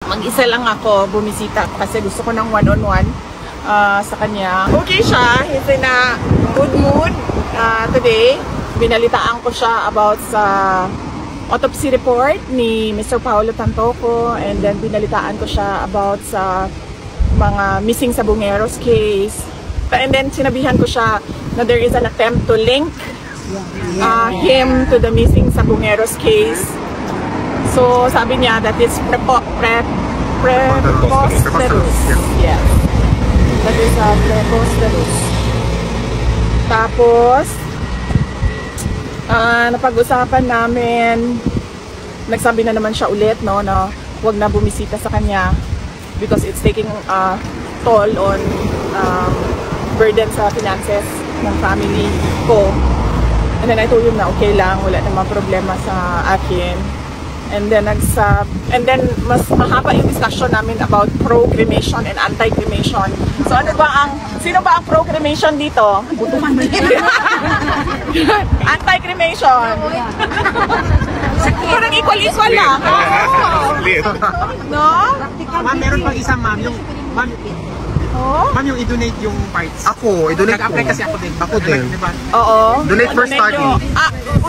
Mag-isa lang ako bumisita kasi gusto ko ng one-on-one sa kanya. Okay siya, he's in a good mood today. Binalitaan ko siya about sa autopsy report ni Mr. Paolo Tantoco, and then binalitaan ko siya about sa mga missing sa Bungeros case. And then sinabihan ko siya na there is an attempt to link him to the missing sa Bungeros case. So sabi niya that is preposterous. Yes. That is preposterous. Tapos napag-usapan namin, nagsabi na naman siya ulit no, na wag na bumisita sa kanya because it's taking toll on burden sa finances ng family ko. And then I told him na okay lang, wala namang problema sa akin. And then mas mahaba yung discussion namin about pro-cremation and anti-cremation. So sino ba ang pro-cremation dito? Anti-cremation. Parang equal lang. No? Ma'am, meron pang isa ma'am, yung ma'am, yung i-donate yung parts. Ako, i-donate ko. Nag-apply kasi ako din. Ako din. Diba? Oo. Donate first party.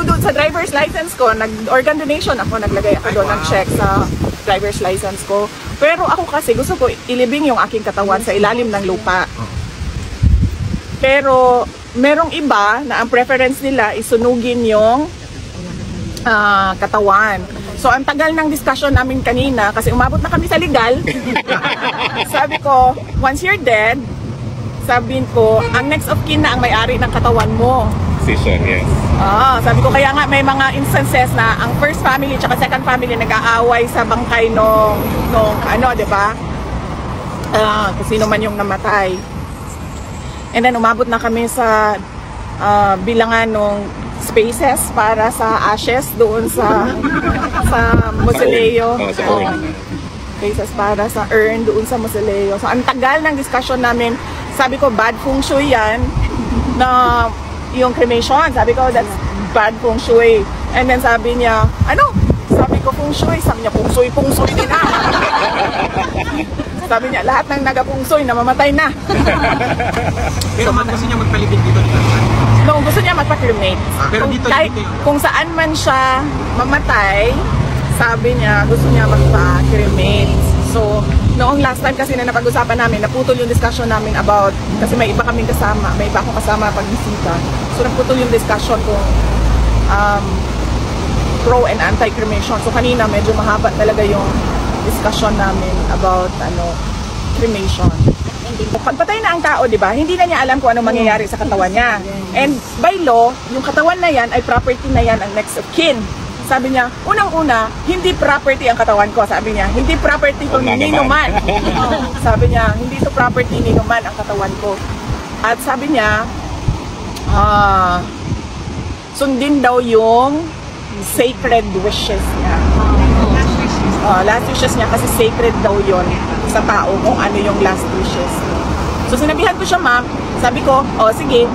Doon sa driver's license ko, organ donation ako, naglagay ako doon ng check sa driver's license ko. Pero ako kasi gusto ko ilibing yung aking katawan sa ilalim ng lupa. Pero merong iba na ang preference nila isunugin yung katawan. So ang tagal ng discussion namin kanina kasi umabot na kami sa legal. Sabi ko, once you're dead, sabihin ko, ang next of kin na ang may-ari ng katawan mo. Decision, yes. Sabi ko, kaya nga may mga instances na ang first family at second family nag-aaway sa bangkay nung ano, di ba? Kung sino man yung namatay. And then umabot na kami sa bilangan nung spaces para sa ashes doon sa mausoleo. Spaces para sa urn doon sa mausoleo. So ang tagal ng discussion namin. Sabi ko bad feng shui yan na yung cremation. Sabi ko that's bad feng shui. And then sabi niya, ano? Sabi ko feng shui. Sabi niya feng shui din na. Sabi niya lahat ng naga-feng shui namamatay na. Pero ma'am, gusto niya magpalipid dito. No, gusto niya magpa-cremate. Kung saan man siya mamatay, sabi niya gusto niya magpa-cremate. So, noong last time kasi na napag-usapan namin, naputol yung discussion namin about, kasi may iba kaming kasama, may iba akong kasama pag-bisita. So, naputol yung discussion kung pro and anti-cremation. So, kanina medyo mahaba talaga yung discussion namin about cremation. Pagpatay na ang tao, di ba? Hindi na niya alam kung ano mangyayari sa katawan niya. And by law, yung katawan na yan ay property na yan ang next of kin. Sabi niya, unang-una, hindi property ang katawan ko. Sabi niya, hindi property ko ni Numan. Sabi niya, hindi ito property ni Numan ang katawan ko. At sabi niya, sundin daw yung sacred wishes niya. Last wishes niya kasi sacred daw yon sa tao kung ano yung last wishes. So sinabihan ko siya, ma'am, sabi ko, sige,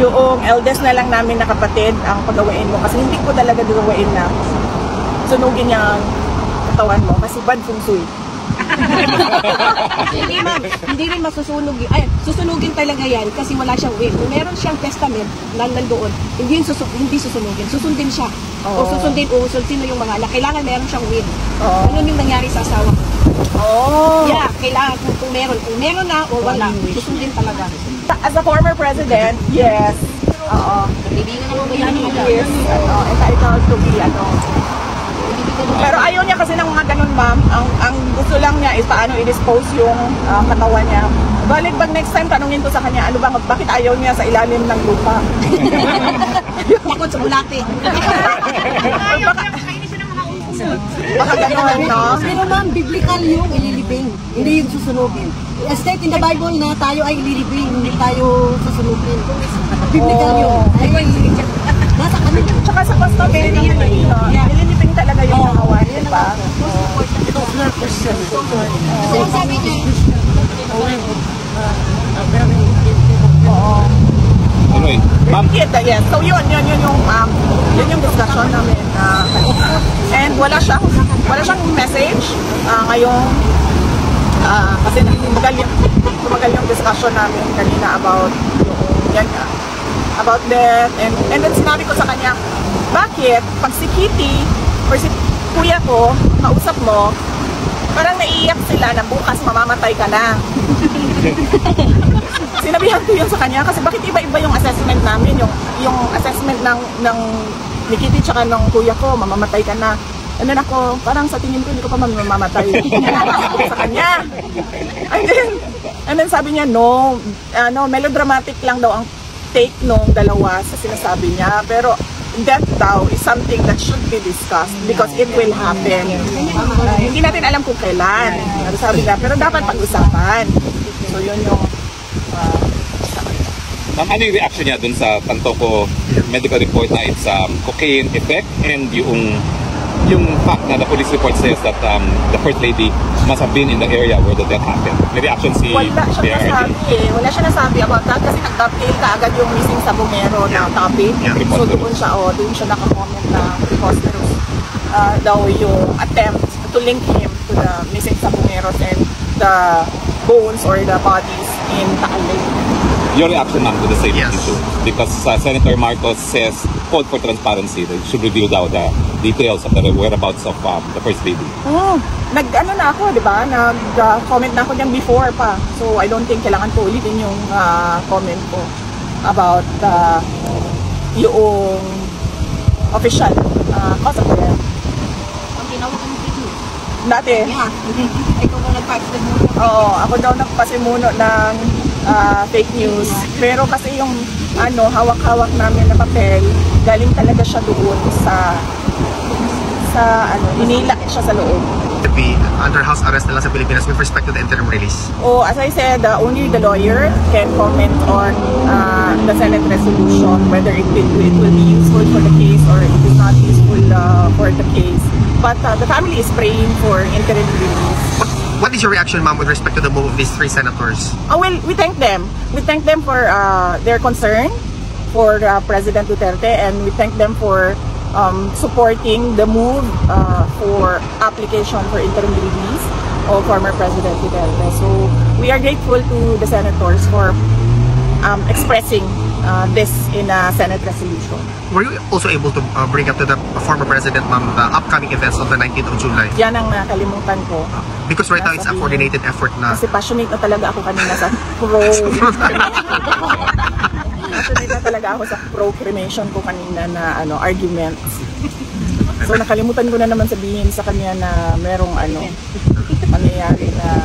yung eldest na lang namin na kapatid ang pagawain mo kasi hindi ko talaga gagawain na sunugin niya ang katawan mo kasi bad feng shui. Hindi ma'am, hindi rin masusunog yun. Ay, susunugin talaga yan kasi wala siyang will. Kung meron siyang testament na nandoon, hindi susunugin. Susundin siya. O susundin o sino yung mga anak. Kailangan meron siyang will. Ganun yung nangyari sa asawa ko. Yeah, kailangan kung meron. Kung meron na o wala, susundin talaga. As a former president, yes. Kaibigan naman ba yan? Yes. Entitled to be, Pero ayaw niya kasi ng mga ganun, ma'am. Ang gusto lang niya is paano i-dispose yung katawan niya. Balik bang next time tanungin ko sa kanya, ano ba, bakit ayaw niya sa ilalim ng lupa? Takot sa bulate. Ayaw niya kainin siya ng mga uso. Baka ganun, no? Pero ma'am, biblical yung ililibing, hindi yung susunugin. State in the Bible na tayo ay ililibing, hindi tayo susunugin. Biblical yun. Nasa kami. Tsaka sa custody ng Pilipino, ililibing talaga yung katawan, di ba? So, sabi niya, Anyway, ma'am, Yes. So yun yung discussion namin. And wala siyang message ngayong kasi tumagal yung discussion namin kanina about about death, and then sinabi ko sa kanya, bakit pag si Kitty or si kuya ko kausap mo, parang naiiyak sila na bukas mamamatay ka na. Sinabihan ko yun sa kanya kasi bakit iba-iba yung assessment namin, yung assessment ng ni Kitty tsaka ng kuya ko, mamamatay ka na. And then ako, parang sa tingin ko hindi ko pa mamamatay sa kanya. And then sabi niya, no, melodramatic lang daw ang take nung dalawa sa sinasabi niya, pero death daw is something that should be discussed because it will happen. Hindi natin alam kung kailan, sabi niya, pero dapat pag-usapan. So yun yung ma'am, ano yung reaction niya dun sa tanto ko medical report na it's cocaine effect, and yung fact na the police report says that the first lady must have been in the area where the death happened? May reaction si wala siya nasabi wala siya nasabi about that kasi nag-update ka agad yung missing sa Bungero na topic. So doon siya naka-comment na preposterous daw yung attempt to link him to the missing sa Bungeros and the bones or the bodies in Taal Lake. Your reaction, ma'am, to the same Yes. issue? Because Senator Marcos says, called for transparency, they should reveal daw the details of the whereabouts of the First Lady. Nag-ano na ako, di ba? Nag-comment na ako niyan before pa. So, I don't think kailangan ko ulitin yung comment ko about yung official cause of death. Ang tinawag ng fake news. Dati. Yeah. Ikaw mo nagpasimuno. Oo, ako daw nagpasimuno ng fake news. Pero kasi yung hawak-hawak namin na papel, galing talaga siya doon sa hinila siya sa loob. To be under house arrest na lang sa Pilipinas with respect to the interim release. As I said, only the lawyer can comment on the Senate resolution, whether it will be useful for the case or it is not useful for the case. But the family is praying for interim release. What is your reaction, ma'am, with respect to the move of these three senators? Well, we thank them. We thank them for their concern for President Duterte, and we thank them for supporting the move for application for interim release of former President Duterte. So we are grateful to the senators for expressing this in a Senate resolution. Were you also able to bring up to the former president, ma'am, the upcoming events of the 19th of July? Yan ang nakalimutan ko. Because right now it's a coordinated effort na. Kasi passionate na talaga ako kanina sa passionate na talaga ako sa pro-cremation ko kanina na arguments. So nakalimutan ko na naman sabihin sa kanya na merong mangyayari na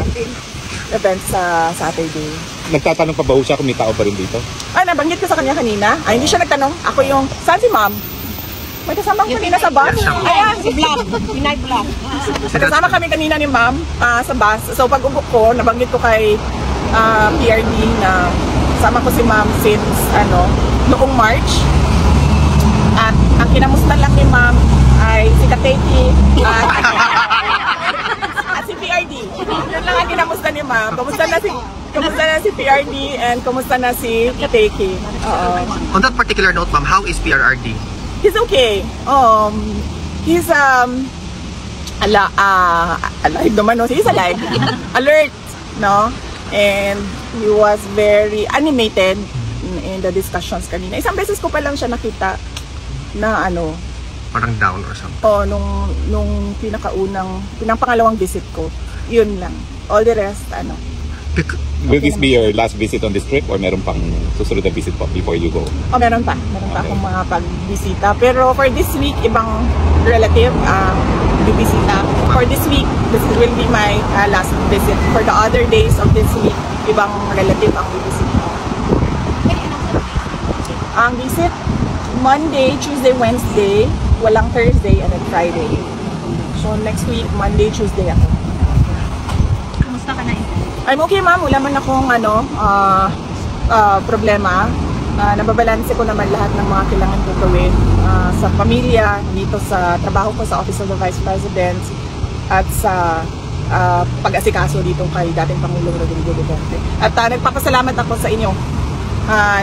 event sa Saturday. Nagtatanong pa ba ho siya kung may tao pa rin dito? Nabanggit ko sa kanya kanina. Hindi siya nagtanong. Ako yung, saan si ma'am? May kasama ko kanina sa bus. Si Vlog. Pinay Vlog. Kasama kami kanina ni ma'am sa bus. So pag upo ko, nabanggit ko kay PRD na kasama ko si ma'am since noong March. At ang kinamusta lang ni ma'am ay si Kateki at si PRD. Yun lang ang kinamusta ni ma'am. Kumusta na si PRD and kumusta na si Kateki. On that particular note, ma'am, how is PRRD? He's okay. He's alive naman, no? He's alive. Alert, no? And he was very animated in the discussions kanina. Isang beses ko pa lang siya nakita na Parang down or something? Nung pangalawang visit ko. Yun lang. All the rest, Will this be your last visit on this trip or meron pang susunod na visit pa before you go? Meron pa. Meron pa akong mga pagbisita. Pero for this week, ibang relative bibisita. For this week, this will be my last visit. For the other days of this week, ibang relative ang bibisita. Ang visit, Monday, Tuesday, Wednesday, walang Thursday, and then Friday. So next week, Monday, Tuesday ako. Kamusta ka na ito? I'm okay, ma'am. Wala man akong problema. Nababalanse ko naman lahat ng mga kailangan ko gawin sa pamilya, dito sa trabaho ko sa Office of the Vice President at sa pag-asikaso dito kay dating Pangulong Rodrigo Duterte. At nagpapasalamat ako sa inyo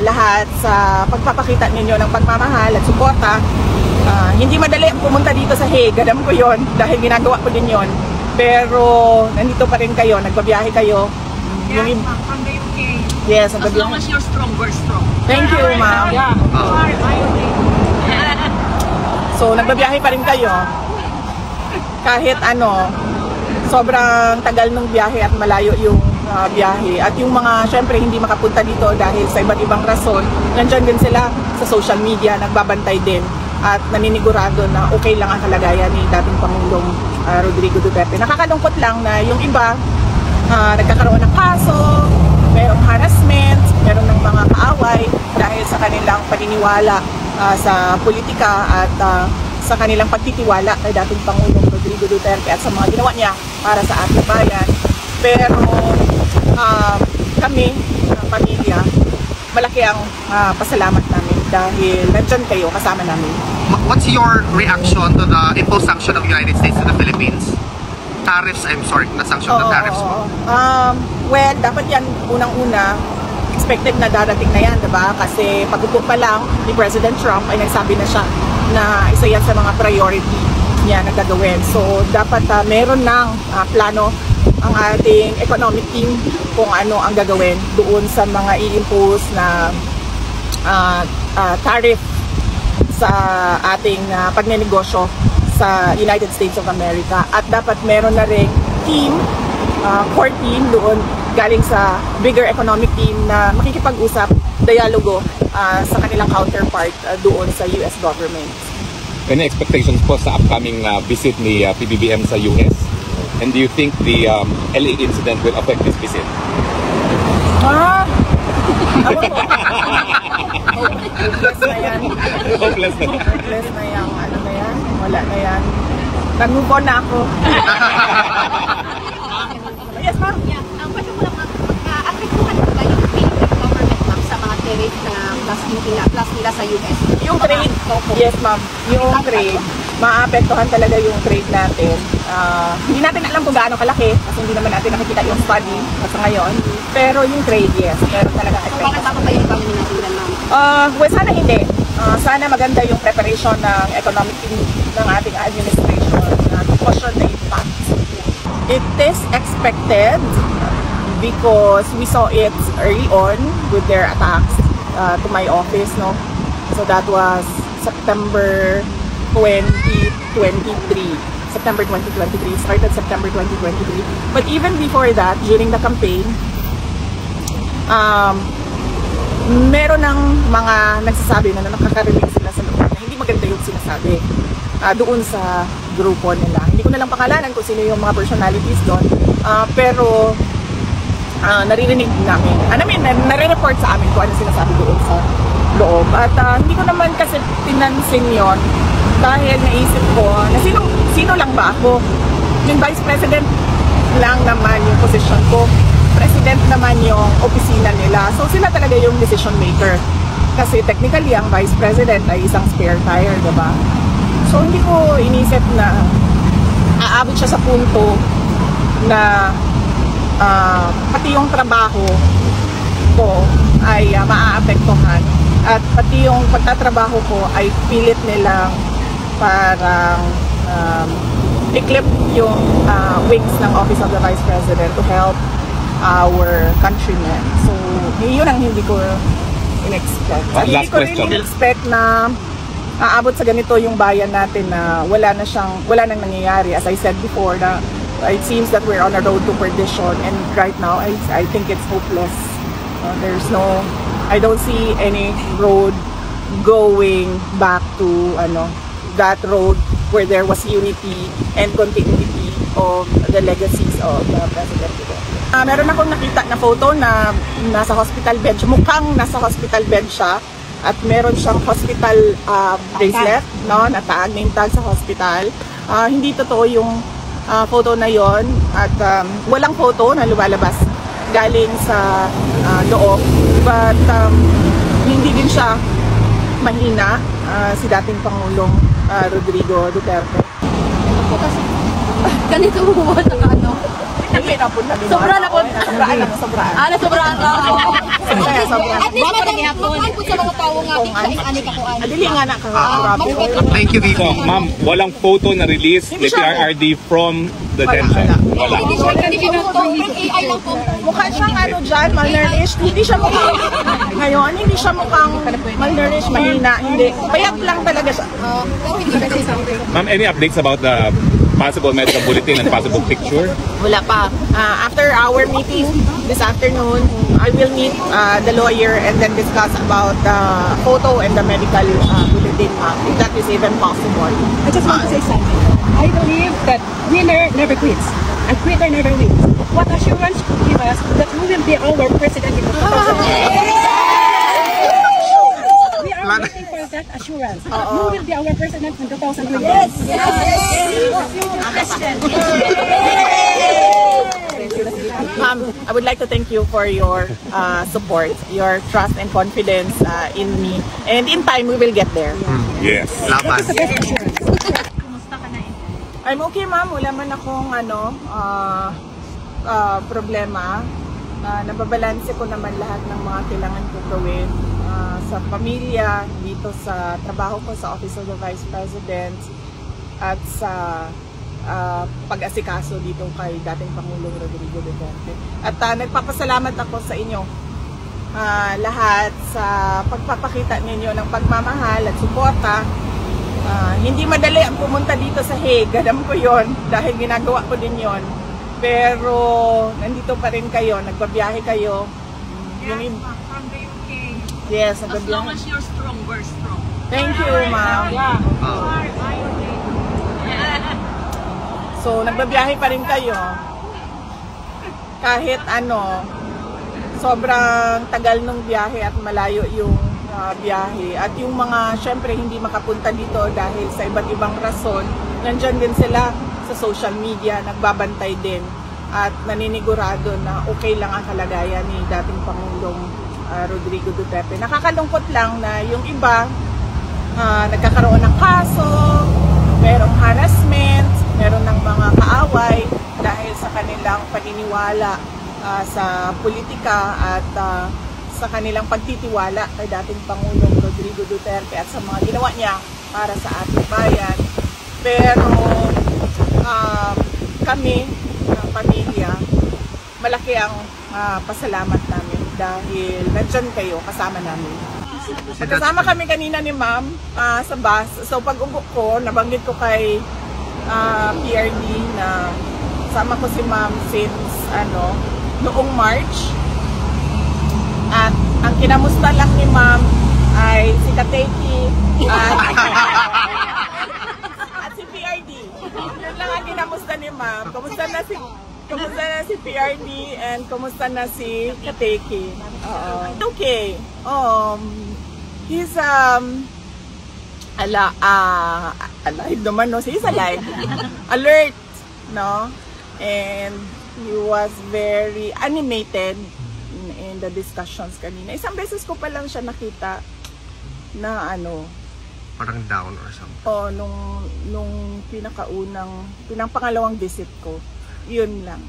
lahat sa pagpapakita ninyo ng pagmamahal at suporta. Hindi madali pumunta dito sa Hague, alam ko yon dahil ginagawa ko din yon. Pero nandito pa rin kayo, nagbabiyahe kayo. Yes, ma'am, from the UK. Yes, As long as you're strong, we're strong. Thank you, ma'am. So, nagbabiyahe pa rin kayo. Kahit ano, sobrang tagal ng biyahe at malayo yung biyahe. At yung mga, syempre, hindi makapunta dito dahil sa iba't ibang rason, nandyan din sila sa social media, nagbabantay din. At naninigurado na okay lang ang kalagayan ni dating Pangulong Rodrigo Duterte. Nakakalungkot lang na yung iba, nagkakaroon ng kaso, merong harassment, meron ng mga kaaway dahil sa kanilang paniniwala sa politika at sa kanilang pagtitiwala kay dating Pangulong Rodrigo Duterte at sa mga ginawa niya para sa ating bayan. Pero kami, pamilya, malaki ang pasalamat namin dahil nandyan kayo kasama namin. What's your reaction to the imposed sanction of the United States to the Philippines? Tariffs, I'm sorry, not sanction, the tariffs mo. Well, dapat yan unang-una, expected na darating na yan, diba? Kasi pag-upo pa lang ni President Trump ay nagsabi na siya na isa yan sa mga priority niya na gagawin. So, dapat meron ng plano ang ating economic team kung ano ang gagawin doon sa mga i-impose na tariff sa ating pagnenegosyo sa United States of America. At dapat meron na rin team, core team doon galing sa bigger economic team na makikipag-usap, dialogo sa kanilang counterpart doon sa US government. Any expectations po sa upcoming visit ni PBBM sa US? And do you think the LA incident will affect this visit? Hopeless na yan. Hopeless na. Hopeless na yan. Ano na yan? Wala na yan. Nag-move on na ako. Yes, ma'am. Ang question ko lang, apektuhan ba yung pay ng government, ma'am, sa mga tariff na plus nila sa US? Yung trade, yes ma'am, yung trade, maapektuhan talaga yung trade natin. Hindi natin alam kung gaano kalaki kasi hindi naman natin nakikita yung study sa ngayon. Pero yung trade, yes, meron talaga So, effect. bakit bababayin pa rin natin yan, ma'am? Well, sana hindi. Sana maganda yung preparation ng economic team ng ating administration to cushion the impact. It is expected because we saw it early on with their attacks to my office, no? So that was September 2023. September 2023. Started September 2023. But even before that, during the campaign, meron ng mga nagsasabi na nakakarinig sila sa loob na hindi maganda yung sinasabi doon sa grupo nila. Hindi ko na lang pakalanan kung sino yung mga personalities doon. Pero naririnig namin. Nare-report sa amin kung ano sinasabi doon sa loob. At hindi ko naman kasi pinansin yon dahil naisip ko na sino lang ba ako? Yung Vice President lang naman yung position ko. President naman yung opisina nila. So sila talaga yung decision maker. Kasi technically ang Vice President ay isang spare tire, diba? So hindi ko inisip na aabot siya sa punto na pati yung trabaho ko ay maaapektuhan at pati yung pagtatrabaho ko ay pilit nilang parang i-clip yung wings ng Office of the Vice President to help our countrymen. So, yun ang hindi ko in-expect. Hindi ko rin in-expect na aabot sa ganito yung bayan natin na wala nang nangyayari. As I said before, na it seems that we're on a road to perdition, and right now, I think it's hopeless. I don't see any road going back to that road where there was unity and continuity of the legacies of President Duterte. Meron akong nakita na photo na nasa hospital bed. Mukhang nasa hospital bed siya at meron siyang hospital bracelet, no, na tag, name tag sa hospital. Hindi totoo yung photo na yon at walang photo na lumalabas galing sa loob. But hindi din siya mahina si dating Pangulong Rodrigo Duterte. Kasi ganito mo ba sa punta din. Sobra na po. Sobraan na, sobraan. Sobrang ka. Sobraan. At least, madam, po sa mga tao nga, ani ka ko ani. Adili nga na ka. Thank you, VP. So, ma'am, walang photo na release ni PRRD from detention. Wala. Hindi siya AI lang po. Mukha siyang ano dyan, malnourished. Hindi siya mukhang, ngayon, hindi siya mukhang malnourished, mahina. Hindi. Payat lang talaga siya. Pero hindi kasi something. Ma'am, any updates about the possible medical bulletin and possible picture? Wala pa. After our meeting this afternoon, I will meet the lawyer and then discuss about the photo and the medical bulletin, if that is even possible. I just want to say something. I believe that winner never quits and quitter never wins. What assurance could give us that you will be our president in 2020? We are waiting for that assurance that you will be our president in 2020. Yes! Ma'am, I would like to thank you for your support, your trust and confidence in me. And in time, we will get there. Yes. Laban. I'm okay, ma'am. Wala man akong problema. Nababalanse ko naman lahat ng mga kailangan ko gawin sa pamilya, dito sa trabaho ko sa Office of the Vice President at sa pag-asikaso dito kay dating Pangulong Rodrigo Duterte. At nagpapasalamat ako sa inyo lahat sa pagpapakita ninyo ng pagmamahal at suporta. Hindi madali ang pumunta dito sa Hague, alam ko yon dahil ginagawa ko din yon. Pero nandito pa rin kayo, nagbabiyahe kayo. From the UK. Yes, As long as you're strong, we're strong. Thank you, ma'am. So, nagbabiyahe pa rin kayo. Kahit ano, sobrang tagal ng biyahe at malayo yung biyahe. At yung mga, syempre, hindi makapunta dito dahil sa iba't ibang rason, nandyan din sila sa social media, nagbabantay din at naninigurado na okay lang ang kalagayan ni dating Pangulong Rodrigo Duterte. Nakakalungkot lang na yung iba nagkakaroon ng kaso, merong harassment, meron ng mga kaaway dahil sa kanilang paniniwala sa politika at sa kanilang pagtitiwala kay dating Pangulong Rodrigo Duterte at sa mga ginawa niya para sa ating bayan. Pero kami, pamilya, malaki ang pasalamat namin dahil nandyan kayo kasama namin. Kasama kami kanina ni ma'am sa bus. So pag-ugo ko, nabanggit ko kay PRD na sama ko si ma'am since noong March. At ang kinamusta lang ni ma'am ay si Kateki at si PRD. Yun lang ang kinamusta ni ma'am. Kumusta na si PRD and kumusta na si Kateki. Okay. He's alive naman, no? He's alive. Alert, no? And he was very animated in the discussions kanina. Isang beses ko pa lang siya nakita na Parang down or something. nung pangalawang visit ko. Yun lang.